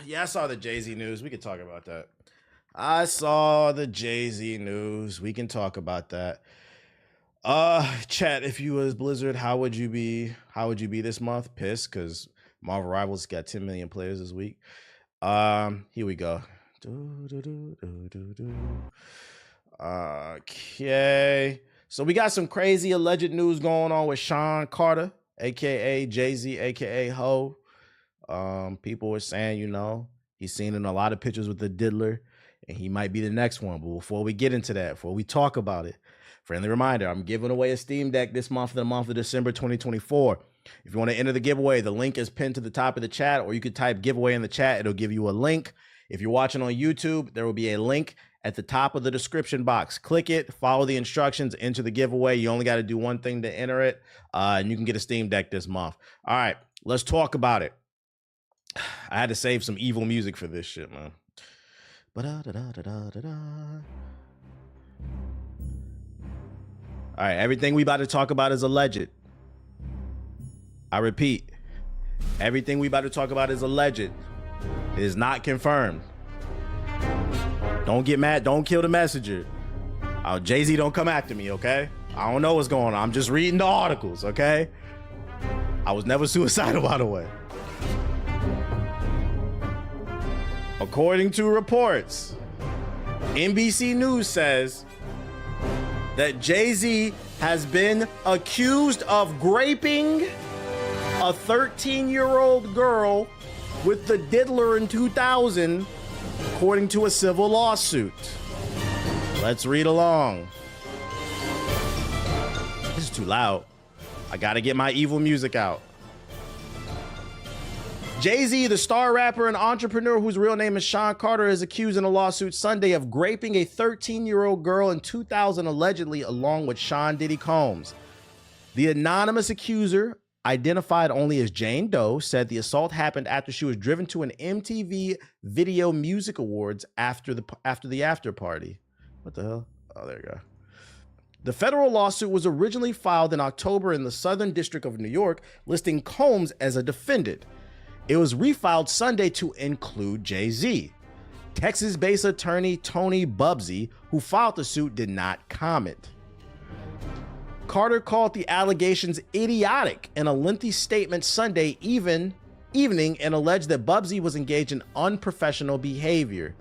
Yeah, I saw the Jay-Z news. We could talk about that. I saw the Jay-Z news. We can talk about that. Chat, if you was Blizzard, how would you be this month? Pissed because Marvel Rivals got 10 million players this week. Here we go. Okay. So we got some crazy alleged news going on with Sean Carter, aka Jay-Z, aka Ho. People were saying, he's seen in a lot of pictures with the Diddler, and he might be the next one. But before we get into that, before we talk about it, friendly reminder, I'm giving away a Steam Deck this month, the month of December 2024. If you want to enter the giveaway, the link is pinned to the top of the chat, or you could type giveaway in the chat. It'll give you a link. If you're watching on YouTube, there will be a link at the top of the description box. Click it, follow the instructions, enter the giveaway. You only got to do one thing to enter it, and you can get a Steam Deck this month. All right, let's talk about it. I had to save some evil music for this shit, man. All right, everything we about to talk about is alleged. I repeat, everything we about to talk about is alleged. It is not confirmed. Don't get mad. Don't kill the messenger. Jay-Z, don't come after me, okay? I don't know what's going on. I'm just reading the articles, okay? I was never suicidal, by the way. According to reports, NBC News says that Jay-Z has been accused of graping a 13-year-old girl with the Diddler in 2000, according to a civil lawsuit. Let's read along. This is too loud. I gotta get my evil music out. Jay-Z, the star rapper and entrepreneur whose real name is Sean Carter, is accused in a lawsuit Sunday of graping a 13-year-old girl in 2000, allegedly, along with Sean Diddy Combs. The anonymous accuser, identified only as Jane Doe, said the assault happened after she was driven to an MTV Video Music Awards after the after party. What the hell? Oh, there you go. The federal lawsuit was originally filed in October in the Southern District of New York, listing Combs as a defendant. It was refiled Sunday to include Jay-Z. Texas-based attorney Tony Bubsy, who filed the suit, did not comment. Carter called the allegations idiotic in a lengthy statement Sunday evening and alleged that Bubsy was engaged in unprofessional behavior.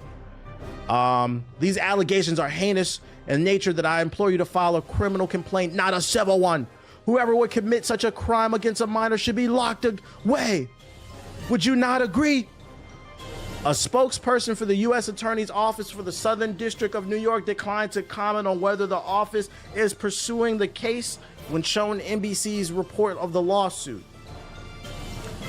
These allegations are heinous in nature that I implore you to file a criminal complaint, not a civil one. Whoever would commit such a crime against a minor should be locked away. Would you not agree? A spokesperson for the U.S. Attorney's Office for the Southern District of New York declined to comment on whether the office is pursuing the case when shown NBC's report of the lawsuit.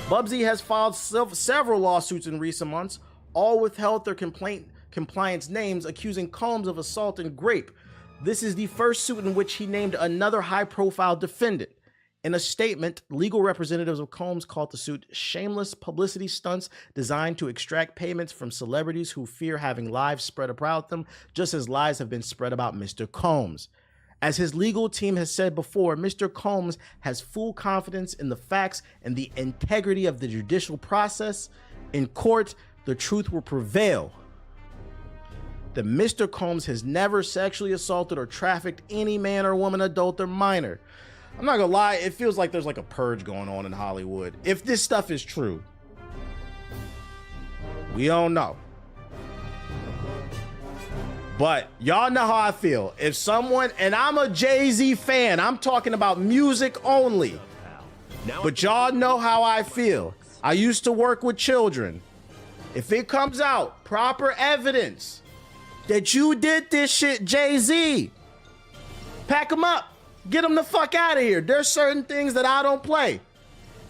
Bubsy has filed several lawsuits in recent months, all withheld their compliance names, accusing Combs of assault and grape. This is the first suit in which he named another high-profile defendant. In a statement, legal representatives of Combs called the suit shameless publicity stunts designed to extract payments from celebrities who fear having lies spread about them, just as lies have been spread about Mr. Combs. As his legal team has said before, Mr. Combs has full confidence in the facts and the integrity of the judicial process. In court, the truth will prevail. That Mr. Combs has never sexually assaulted or trafficked any man or woman, adult or minor. I'm not gonna lie, it feels like there's like a purge going on in Hollywood. If this stuff is true, we don't know. But y'all know how I feel. If someone, and I'm a Jay-Z fan, I'm talking about music only. But y'all know how I feel. I used to work with children. If it comes out, proper evidence that you did this shit, Jay-Z, pack them up. Get them the fuck out of here. There's certain things that I don't play.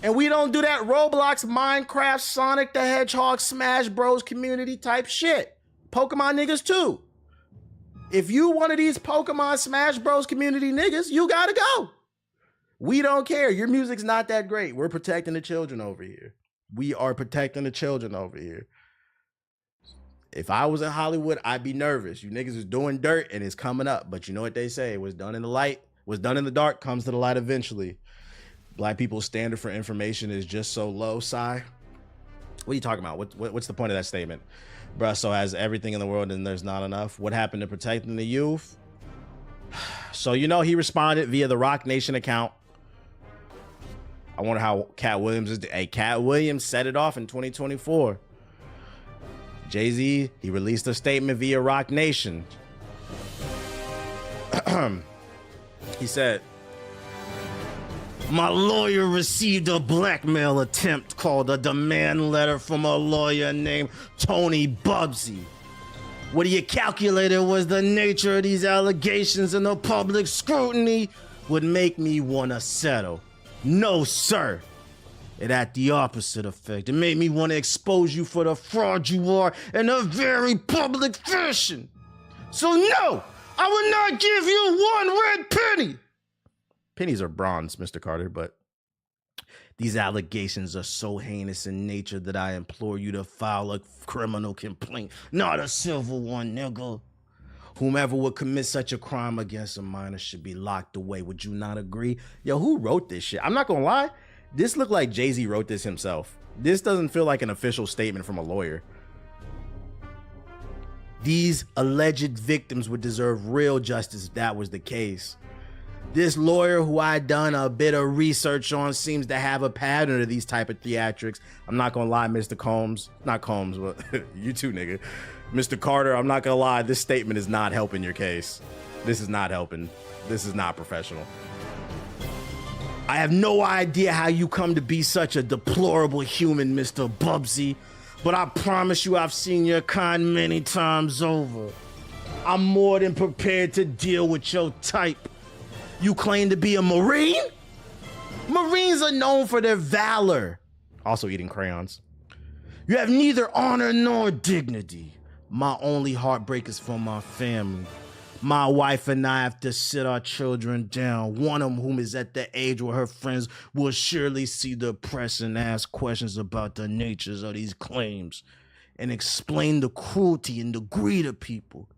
And we don't do that Roblox, Minecraft, Sonic the Hedgehog, Smash Bros community type shit. Pokemon niggas too. If you one of these Pokemon Smash Bros community niggas, you gotta go. We don't care. Your music's not that great. We're protecting the children over here. We are protecting the children over here. If I was in Hollywood, I'd be nervous. You niggas is doing dirt and it's coming up. But you know what they say? What's done in the light, what's done in the dark comes to the light eventually. Black people's standard for information is just so low, Sai. What are you talking about? What's the point of that statement? Bruh, so has everything in the world and there's not enough? What happened to protecting the youth? So, you know, he responded via the Rock Nation account. I wonder how Cat Williams is. Hey, Cat Williams set it off in 2024. Jay-Z, he released a statement via Rock Nation. He said, my lawyer received a blackmail attempt called a demand letter from a lawyer named Tony Bubsy. What he calculated was the nature of these allegations and the public scrutiny would make me want to settle. No, sir. It had the opposite effect. It made me want to expose you for the fraud you are in a very public fashion. So no, I will not give you one red penny. Pennies are bronze, Mr. Carter, but these allegations are so heinous in nature that I implore you to file a criminal complaint, not a civil one, nigga. Whomever would commit such a crime against a minor should be locked away. Would you not agree? Yo, who wrote this shit? I'm not gonna lie. This looked like Jay-Z wrote this himself. This doesn't feel like an official statement from a lawyer. These alleged victims would deserve real justice if that was the case. This lawyer who I done a bit of research on seems to have a pattern of these type of theatrics. I'm not gonna lie, Mr. Combs. Not Combs, but you too, nigga. Mr. Carter, I'm not gonna lie, this statement is not helping your case. This is not helping. This is not professional. I have no idea how you come to be such a deplorable human, Mr. Bubsy, but I promise you I've seen your kind many times over. I'm more than prepared to deal with your type. You claim to be a Marine? Marines are known for their valor. Also eating crayons. You have neither honor nor dignity. My only heartbreak is for my family. My wife and I have to sit our children down, one of whom is at the age where her friends will surely see the press and ask questions about the natures of these claims and explain the cruelty and the greed of people.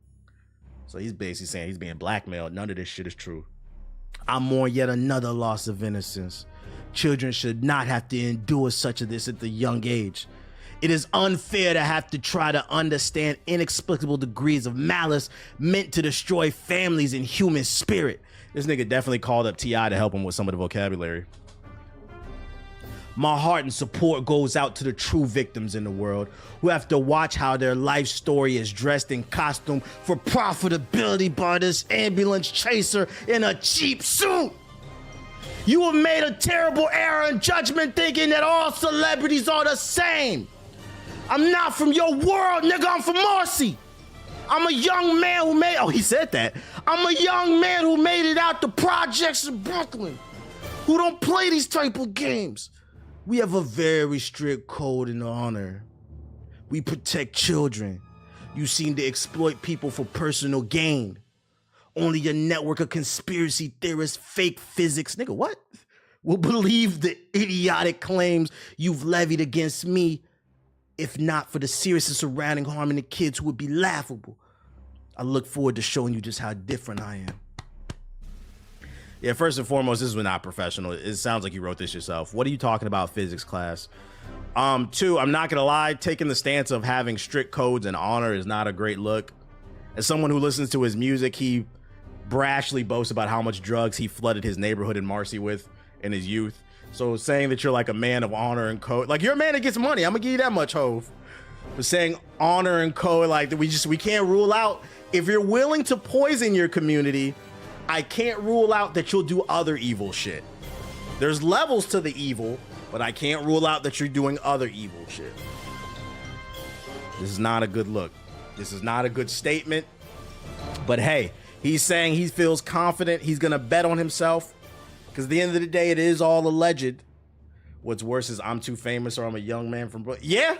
So he's basically saying he's being blackmailed. None of this shit is true. I mourn yet another loss of innocence. Children should not have to endure such of this at the young age. It is unfair to have to try to understand inexplicable degrees of malice meant to destroy families and human spirit. This nigga definitely called up T.I. to help him with some of the vocabulary. My heart and support goes out to the true victims in the world who have to watch how their life story is dressed in costume for profitability by this ambulance chaser in a cheap suit. You have made a terrible error in judgment thinking that all celebrities are the same. I'm not from your world, nigga. I'm from Marcy. I'm a young man who made, oh, he said that. I'm a young man who made it out the projects in Brooklyn, who don't play these type of games. We have a very strict code and honor. We protect children. You seem to exploit people for personal gain. Only a network of conspiracy theorists, fake physics, nigga, what? Will believe the idiotic claims you've levied against me. If not for the seriousness surrounding harming the kids who would be laughable. I look forward to showing you just how different I am. Yeah, first and foremost, this was not professional. It sounds like you wrote this yourself. What are you talking about, physics class? Two, I'm not gonna lie, taking the stance of having strict codes and honor is not a great look. As someone who listens to his music, he brashly boasts about how much drugs he flooded his neighborhood in Marcy with in his youth. So saying that you're like a man of honor and code, like you're a man that gets money, I'm gonna give you that much, Hove. But saying honor and code, like we can't rule out, if you're willing to poison your community, I can't rule out that you'll do other evil shit. There's levels to the evil, but I can't rule out that you're doing other evil shit. This is not a good look. This is not a good statement. But hey, he's saying he feels confident, he's gonna bet on himself. Because at the end of the day, it is all alleged. What's worse is I'm too famous or I'm a young man from Brooklyn. Yeah,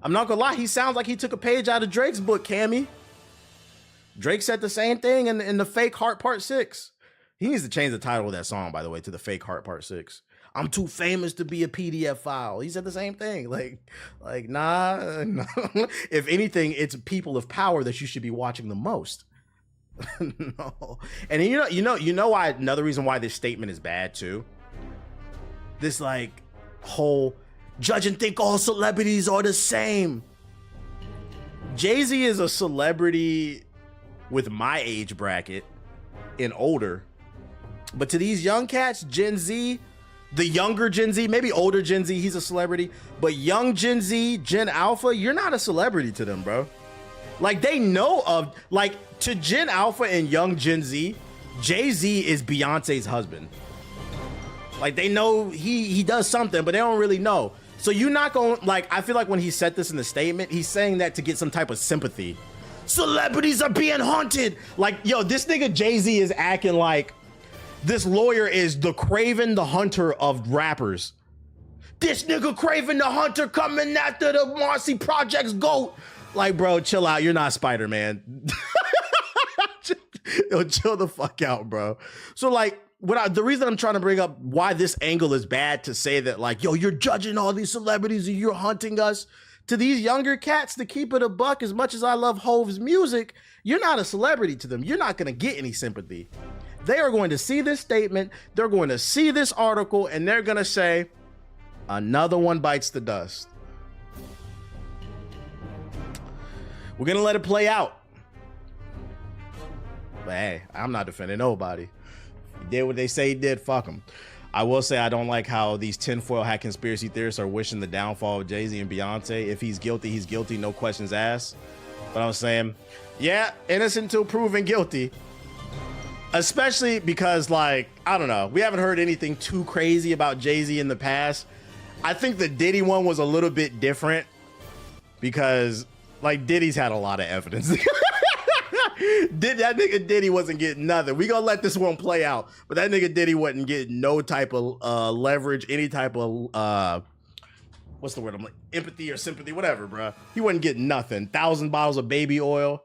I'm not gonna lie. He sounds like he took a page out of Drake's book, Cammy. Drake said the same thing in the Fake Heart Part 6. He needs to change the title of that song, by the way, to the Fake Heart Part 6. I'm too famous to be a PDF file. He said the same thing. Like nah. If anything, it's people of power that you should be watching the most. No. And you know why, another reason why this statement is bad too? This like whole judge and think all celebrities are the same. Jay-Z is a celebrity with my age bracket and older. But to these young cats, Gen Z, the younger Gen Z, maybe older Gen Z, he's a celebrity. But young Gen Z, Gen Alpha, you're not a celebrity to them, bro. Like, they know of, like, to Gen Alpha and young Gen Z, Jay-Z is Beyonce's husband. Like, they know he does something, but they don't really know. So you're not going, like, I feel like when he said this in the statement, he's saying that to get some type of sympathy. Celebrities are being haunted. Like, yo, this nigga Jay-Z is acting like this lawyer is the Craven the Hunter of rappers. This nigga Craven the Hunter coming after the Marcy Project's GOAT. Like, bro, chill out. You're not Spider-Man. Yo, chill the fuck out, bro. So, like, the reason I'm trying to bring up why this angle is bad to say that, like, yo, you're judging all these celebrities and you're hunting us. To these younger cats, to keep it a buck, as much as I love Hov's music, you're not a celebrity to them. You're not going to get any sympathy. They are going to see this statement, they're going to see this article, and they're going to say, another one bites the dust. We're going to let it play out. But hey, I'm not defending nobody. He did what they say he did, fuck him. I will say I don't like how these tinfoil hat conspiracy theorists are wishing the downfall of Jay-Z and Beyonce. If he's guilty, he's guilty, no questions asked. But I'm saying, yeah, innocent until proven guilty. Especially because, like, I don't know, we haven't heard anything too crazy about Jay-Z in the past. I think the Diddy one was a little bit different because, like, Diddy's had a lot of evidence. That nigga Diddy wasn't getting nothing. We gonna let this one play out, but that nigga Diddy wasn't getting no type of leverage, any type of what's the word? I'm like, empathy or sympathy, whatever, bro. He wasn't getting nothing. 1,000 bottles of baby oil,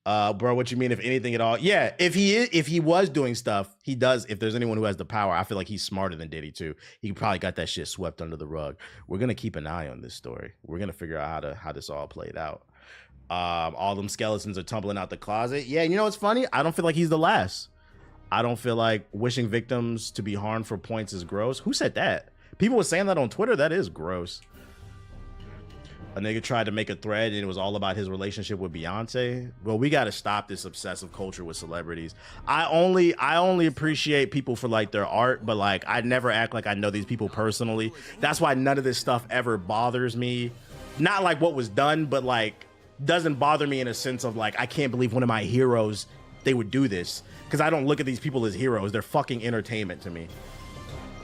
bro. What you mean, if anything at all? Yeah, if he was doing stuff, he does. If there's anyone who has the power, I feel like he's smarter than Diddy too. He probably got that shit swept under the rug. We're gonna keep an eye on this story. We're gonna figure out how this all played out. All them skeletons are tumbling out the closet. Yeah, you know what's funny? I don't feel like he's the last. I don't feel like wishing victims to be harmed for points is gross. Who said that? People were saying that on Twitter. That is gross. A nigga tried to make a thread and it was all about his relationship with Beyonce. Well, we got to stop this obsessive culture with celebrities. I only appreciate people for, like, their art, but, like, I never act like I know these people personally. That's why none of this stuff ever bothers me. Not like what was done, but, like, doesn't bother me in a sense of, like, I can't believe one of my heroes, they would do this, because I don't look at these people as heroes. They're fucking entertainment to me.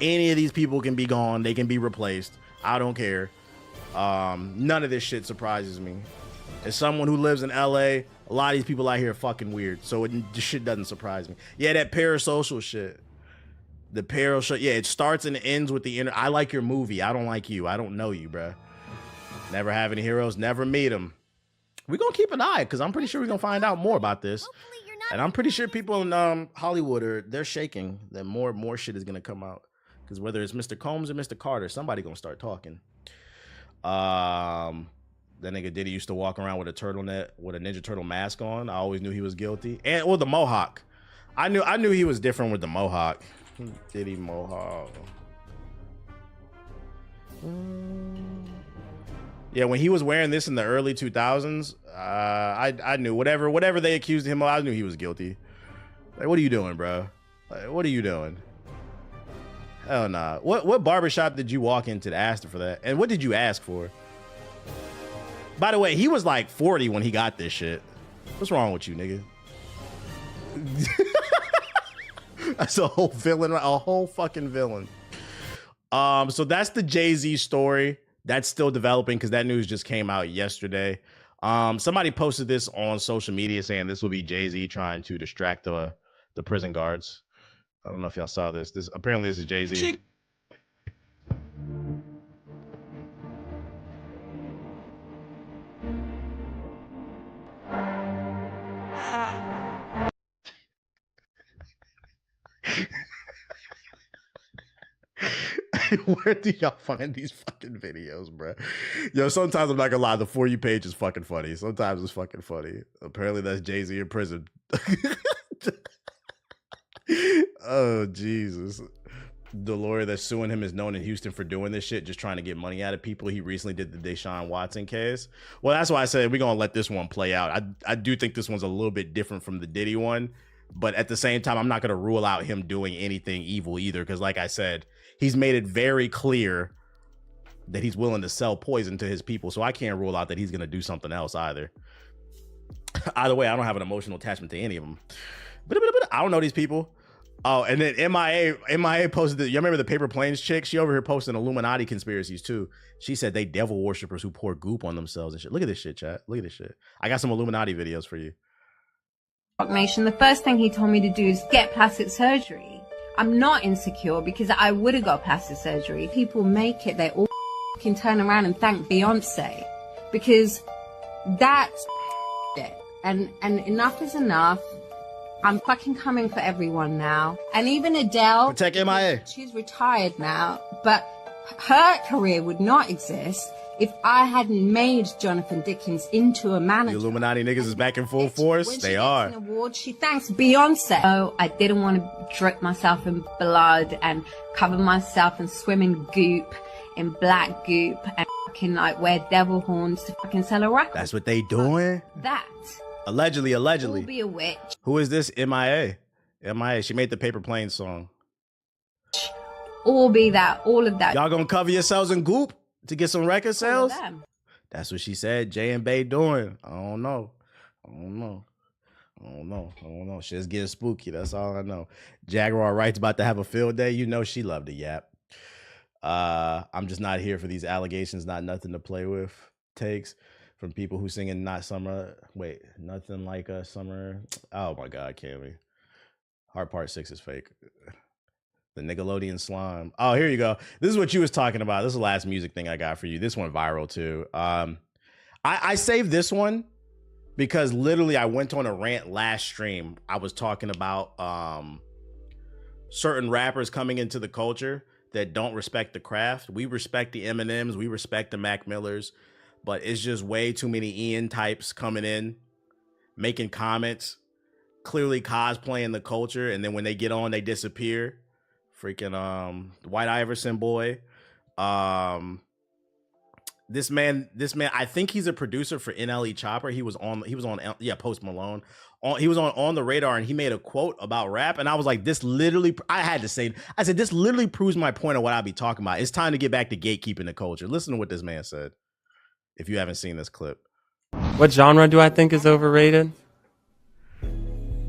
Any of these people can be gone. They can be replaced. I don't care. None of this shit surprises me. As someone who lives in LA, a lot of these people out here are fucking weird, so this shit doesn't surprise me. Yeah, that parasocial shit. The parasocial, yeah, it starts and ends with the I like your movie. I don't like you. I don't know you, bruh. Never have any heroes. Never meet them. We're going to keep an eye because I'm pretty sure we're going to find out more about this. And I'm pretty sure people in Hollywood they're shaking that more shit is going to come out. Because whether it's Mr. Combs or Mr. Carter, somebody going to start talking. That nigga Diddy used to walk around with a turtleneck, with a Ninja Turtle mask on. I always knew he was guilty. And the mohawk. I knew he was different with the mohawk. Diddy mohawk. Yeah, when he was wearing this in the early 2000s, I knew whatever they accused him of, I knew he was guilty. Like, what are you doing, bro? Like, what are you doing? Hell nah. What barbershop did you walk into to ask for that? And what did you ask for? By the way, he was like 40 when he got this shit. What's wrong with you, nigga? That's a whole villain, a whole fucking villain. So that's the Jay-Z story. That's still developing because that news just came out yesterday. Somebody posted this on social media saying this will be Jay-Z trying to distract the prison guards. I don't know if y'all saw this. Apparently this is Jay-Z. Where do y'all find these fucking videos, bro? Yo, sometimes I'm not gonna lie, the For You page is fucking funny. Sometimes it's fucking funny. Apparently that's Jay-Z in prison. Oh, Jesus. The lawyer that's suing him is known in Houston for doing this shit, just trying to get money out of people. He recently did the Deshaun Watson case. Well, that's why I said we're gonna let this one play out. I do think this one's a little bit different from the Diddy one, but at the same time, I'm not gonna rule out him doing anything evil either, because like I said, he's made it very clear that he's willing to sell poison to his people. So I can't rule out that he's gonna do something else either. Either way, I don't have an emotional attachment to any of them. But I don't know these people. Oh, and then MIA posted you remember the Paper Planes chick? She over here posting Illuminati conspiracies too. She said they devil worshippers who pour goop on themselves and shit. Look at this shit, chat. Look at this shit. I got some Illuminati videos for you. Nation, the first thing he told me to do is get plastic surgery. I'm not insecure because I would have got plastic surgery. People make it, they all can turn around and thank Beyonce because that's it. And enough is enough. I'm fucking coming for everyone now. And even Adele. Protect MIA. She's retired now, but her career would not exist if I hadn't made Jonathan Dickens into a manager. The Illuminati niggas is back in full force. When they are. An award, she thanks Beyonce. So I didn't want to drip myself in blood and cover myself and swim in goop, in black goop, and fucking like wear devil horns to fucking sell a record. That's what they doing? That. Allegedly. Will be a witch. Who is this? MIA. She made the Paper Planes song. Or be that, all of that. Y'all gonna cover yourselves in goop to get some record sales? All of them. That's what she said. Jay and Bay doing. I don't know. Shit's getting spooky. That's all I know. Jaguar Wright's about to have a field day. You know she loved a yap. I'm just not here for these allegations. Not nothing to play with. Takes from people who singing nothing like a summer. Oh my God, Cammy. Heart Part 6 is fake. The Nickelodeon slime. Oh, here you go. This is what you was talking about. This is the last music thing I got for you. This went viral too. I saved this one because literally I went on a rant last stream. I was talking about certain rappers coming into the culture that don't respect the craft. We respect the Eminems. We respect the Mac Millers. But it's just way too many Ian types coming in, making comments, clearly cosplaying the culture. And then when they get on, they disappear. Freaking White Iverson boy. This man, I think he's a producer for NLE Chopper. He was on Post Malone. He was on the radar and he made a quote about rap. And I was like, this literally proves my point of what I'll be talking about. It's time to get back to gatekeeping the culture. Listen to what this man said. If you haven't seen this clip. What genre do I think is overrated?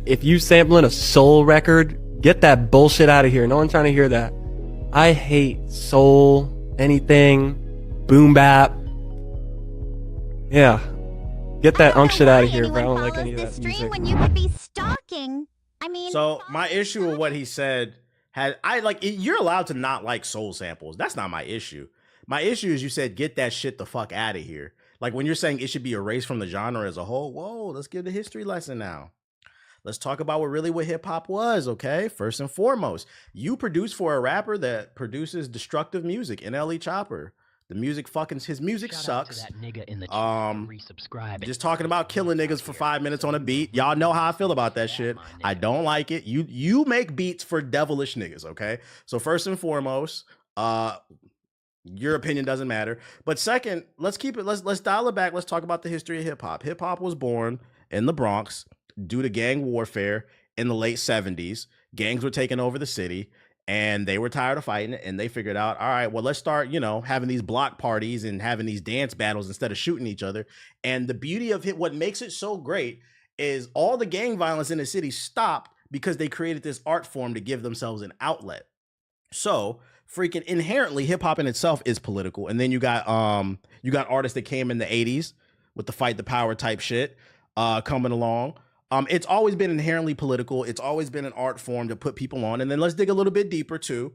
If you sampling a soul record, get that bullshit out of here. No one's trying to hear that. I hate soul, anything, boom bap. Yeah. Get that unk shit out of here, bro. I don't like any of that music. When you could be stalking. I mean, so my issue with what he said you're allowed to not like soul samples. That's not my issue. My issue is you said, get that shit the fuck out of here. Like when you're saying it should be erased from the genre as a whole. Whoa, let's give the history lesson now. Let's talk about what hip hop was, okay? First and foremost, you produce for a rapper that produces destructive music, NLE Chopper. The music his music sucks. That nigga in the resubscribe. Just talking about killing niggas for 5 minutes on a beat. Y'all know how I feel about that shit. I don't like it. You make beats for devilish niggas, okay? So first and foremost, your opinion doesn't matter. But second, let's dial it back. Let's talk about the history of hip hop. Hip hop was born in the Bronx due to gang warfare in the late 70s. Gangs were taking over the city and they were tired of fighting and they figured out, all right, well, let's start, having these block parties and having these dance battles instead of shooting each other. And the beauty of what makes it so great is all the gang violence in the city stopped because they created this art form to give themselves an outlet. So freaking inherently hip hop in itself is political. And then you got artists that came in the 80s with the fight the power type shit coming along. It's always been inherently political. It's always been an art form to put people on. And then let's dig a little bit deeper too.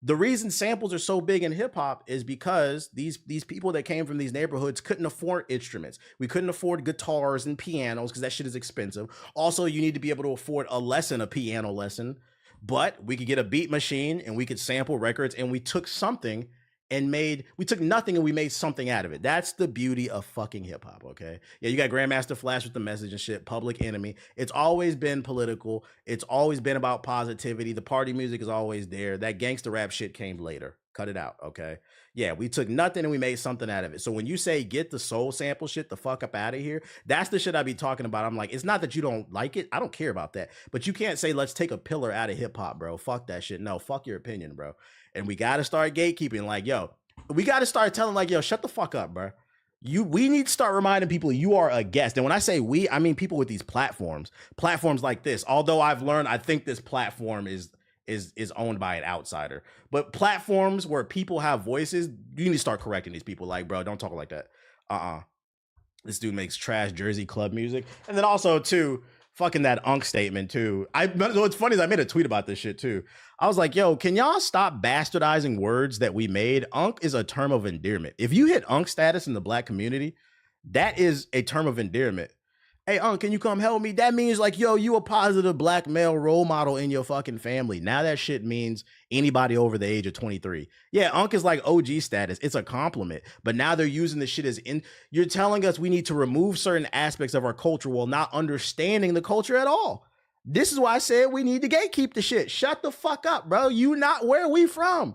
The reason samples are so big in hip hop is because these people that came from these neighborhoods couldn't afford instruments. We couldn't afford guitars and pianos because that shit is expensive. Also, you need to be able to afford a piano lesson. But we could get a beat machine and we could sample records, and we took something and we took nothing and we made something out of it. That's the beauty of fucking hip hop, okay? Yeah, you got Grandmaster Flash with the message and shit, Public Enemy. It's always been political. It's always been about positivity. The party music is always there. That gangster rap shit came later. Cut it out, okay? Yeah, we took nothing and we made something out of it. So when you say get the soul sample shit the fuck up out of here, that's the shit I be talking about. I'm like, it's not that you don't like it. I don't care about that. But you can't say, let's take a pillar out of hip hop, bro. Fuck that shit. No, fuck your opinion, bro. And we got to start gatekeeping. Like, yo, we got to start telling like, yo, shut the fuck up, bro. We need to start reminding people you are a guest. And when I say we, I mean people with these platforms like this. Although I've learned, I think this platform is owned by an outsider. But platforms where people have voices, you need to start correcting these people. Like, bro, don't talk like that. This dude makes trash Jersey club music. And then also too, fucking that Unk statement too. What's funny is I made a tweet about this shit too. I was like, yo, can y'all stop bastardizing words that we made? Unk is a term of endearment. If you hit Unk status in the black community, that is a term of endearment. Hey, Unk, can you come help me? That means like, yo, you a positive black male role model in your fucking family. Now that shit means anybody over the age of 23. Yeah, Unk is like OG status. It's a compliment. But now they're using the shit as you're telling us we need to remove certain aspects of our culture while not understanding the culture at all. This is why I said we need to gatekeep the shit. Shut the fuck up, bro. You not where we from.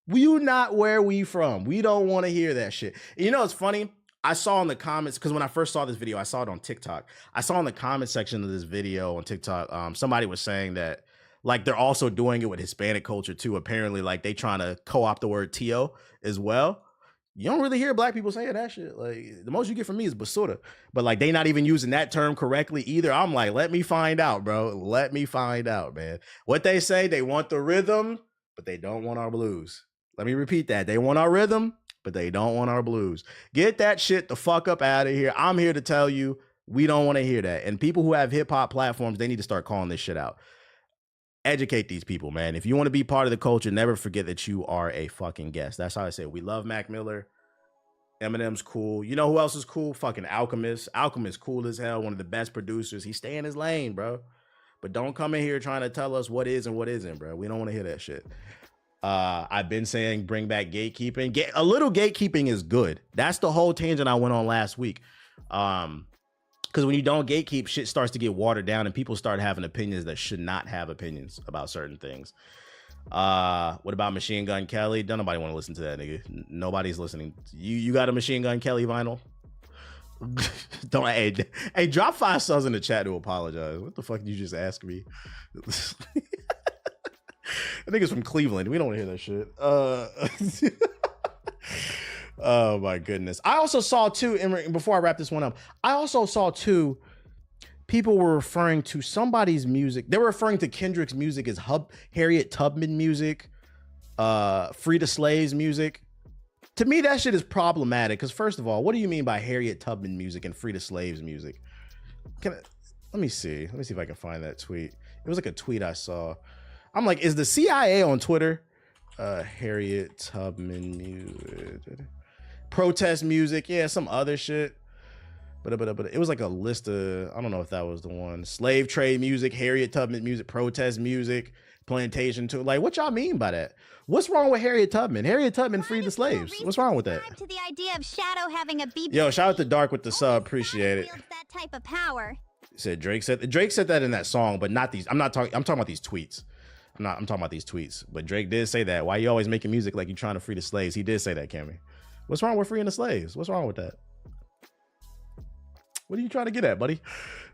You not where we from. We don't want to hear that shit. You know, it's funny. I saw in the comments, because when I first saw this video, I saw it on TikTok. I saw in the comment section of this video on TikTok, somebody was saying that like they're also doing it with Hispanic culture too. Apparently, like they trying to co-opt the word "tío" as well. You don't really hear black people saying that shit. Like the most you get from me is basura, but like they not even using that term correctly either. I'm like, let me find out, bro. Let me find out, man. What they say, they want the rhythm, but they don't want our blues. Let me repeat that. They want our rhythm, but they don't want our blues. Get that shit the fuck up out of here. I'm here to tell you, we don't want to hear that. And people who have hip hop platforms, they need to start calling this shit out. Educate these people, man. If you want to be part of the culture, never forget that you are a fucking guest. That's how I say it. We love Mac Miller. Eminem's cool. You know who else is cool? Fucking Alchemist. Alchemist cool as hell. One of the best producers. He stay in his lane, bro. But don't come in here trying to tell us what is and what isn't, bro. We don't want to hear that shit. I've been saying bring back gatekeeping. A little gatekeeping is good. That's the whole tangent I went on last week. Because when you don't gatekeep, shit starts to get watered down and people start having opinions that should not have opinions about certain things. What about Machine Gun Kelly? Don't nobody want to listen to that nigga. Nobody's listening. You got a Machine Gun Kelly vinyl? Don't hey, drop 5 stars in the chat to apologize. What the fuck did you just ask me? I think it's from Cleveland. We don't want to hear that shit. Oh my goodness. I also saw too, and before I wrap this one up, I also saw too, people were referring to somebody's music. They were referring to Kendrick's music as Harriet Tubman music, Free the Slaves music. To me, that shit is problematic. Because first of all, what do you mean by Harriet Tubman music and Free the Slaves music? Let me see. Let me see if I can find that tweet. It was like a tweet I saw. I'm like, is the CIA on Twitter? Harriet Tubman music, protest music, yeah, some other shit. But it was like a list of, I don't know if that was the one. Slave trade music, Harriet Tubman music, protest music, plantation too. Like, what y'all mean by that? What's wrong with Harriet Tubman? Harriet Tubman freed the slaves. What's wrong with that? To the idea of Shadow having a BB. Yo, shout out to Dark with the sub, appreciate it. That type of power. Said Drake said that in that song, but not these. I'm talking about these tweets. I'm talking about these tweets, but Drake did say that. Why you always making music like you trying to free the slaves? He did say that, Cammy. What's wrong with freeing the slaves? What's wrong with that? What are you trying to get at, buddy?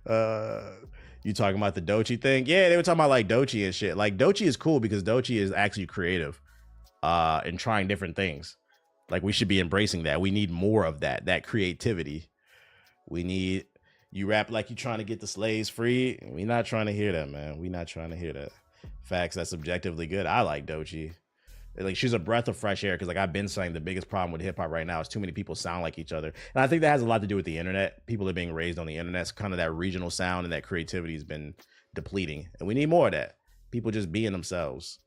You talking about the Doechii thing? Yeah, they were talking about like Doechii and shit. Like Doechii is cool because Doechii is actually creative and trying different things. Like we should be embracing that. We need more of that creativity. We need you rap like you trying to get the slaves free. We not trying to hear that, man. We not trying to hear that. Facts, that's objectively good. I like Doechii. Like she's a breath of fresh air because like I've been saying the biggest problem with hip hop right now is too many people sound like each other. And I think that has a lot to do with the internet. People are being raised on the internet. So kind of that regional sound and that creativity has been depleting. And we need more of that. People just being themselves.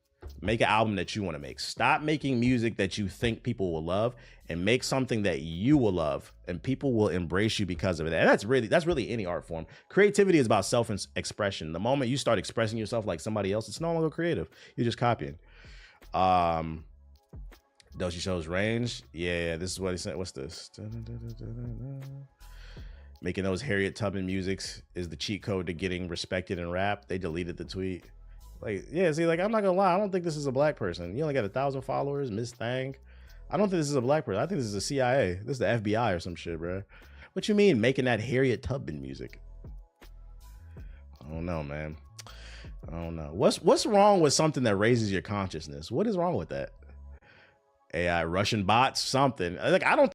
Make an album that you want to make. Stop making music that you think people will love and make something that you will love and people will embrace you because of it. And that's really any art form. Creativity is about self-expression. The moment you start expressing yourself like somebody else, it's no longer creative. You're just copying. Doshi shows range. Yeah, this is what he said. What's this? Making those Harriet Tubman musics is the cheat code to getting respected in rap. They deleted the tweet. Like, yeah, see, like, I'm not gonna lie. I don't think this is a black person. You only got 1,000 followers, Miss Thang. I don't think this is a black person. I think this is a CIA. This is the FBI or some shit, bro. What you mean making that Harriet Tubman music? I don't know, man. I don't know. What's wrong with something that raises your consciousness? What is wrong with that? AI, Russian bots, something. Like, I don't